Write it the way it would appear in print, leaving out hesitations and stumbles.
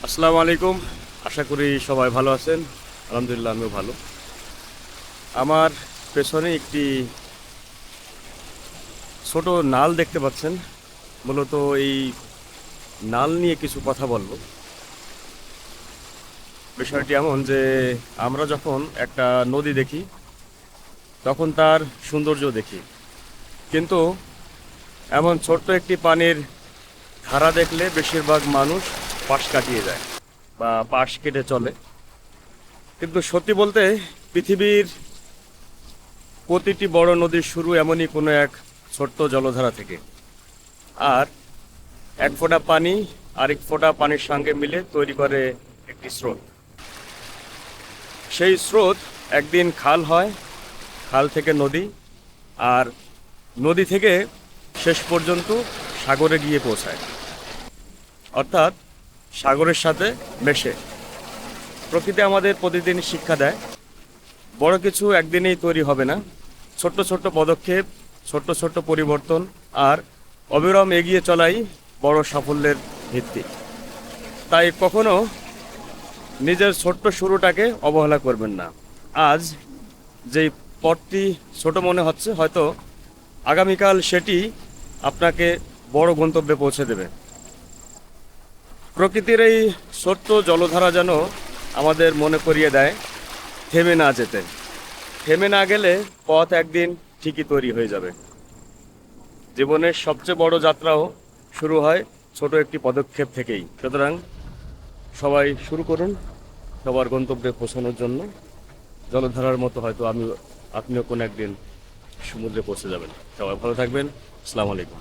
আসসালামু আলাইকুম। আশা করি সবাই ভালো আছেন। আলহামদুলিল্লাহ আমিও ভালো। আমার পেছনে একটি ছোট নাল দেখতে পাচ্ছেন। মূলত এই নাল নিয়ে কিছু কথা বলবো। বিষয়টি এমন যে আমরা যখন একটা নদী দেখি তখন তার সৌন্দর্য দেখি, কিন্তু এমন ছোট্ট একটি পানির ধারা দেখলে বেশিরভাগ মানুষ পাশ কাটিয়ে যায় বা পাশ কেটে চলে। কিন্তু সত্যি বলতে পৃথিবীর প্রতিটি বড় নদীর শুরু এমনই কোনো এক ছোট্ট জলধারা থেকে। আর এক ফোঁটা পানি আরেক ফোঁটা পানির সঙ্গে মিলে তৈরি করে একটি স্রোত। সেই স্রোত একদিন খাল হয়, খাল থেকে নদী, আর নদী থেকে শেষ পর্যন্ত সাগরে গিয়ে পৌঁছায়, অর্থাৎ সাগরের সাথে মেশে। প্রকৃতি আমাদের প্রতিদিন শিক্ষা দেয়, বড় কিছু একদিনেই তৈরি হবে না। ছোট্ট ছোট্ট পদক্ষেপ, ছোট্ট ছোট্ট পরিবর্তন আর অবিরাম এগিয়ে চলাই বড় সাফল্যের ভিত্তি। তাই কখনো নিজের ছোট্ট শুরুটাকে অবহেলা করবেন না। আজ যেই পথটি ছোট মনে হচ্ছে, হয়তো আগামীকাল সেটি আপনাকে বড় গন্তব্যে পৌঁছে দেবে। প্রকৃতির এই ছোট্ট জলধারা যেন আমাদের মনে করিয়ে দেয় থেমে না যেতে। থেমে না গেলে পথ একদিন ঠিকই তৈরি হয়ে যাবে। জীবনের সবচেয়ে বড় যাত্রাও শুরু হয় ছোট একটি পদক্ষেপ থেকেই। সুতরাং সবাই শুরু করুন সবার গন্তব্যে পৌঁছানোর জন্য। জলধারার মতো হয়তো আপনিও কোনো একদিন সমুদ্রে পৌঁছে যাবেন। সবাই ভালো থাকবেন। আসসালামু আলাইকুম।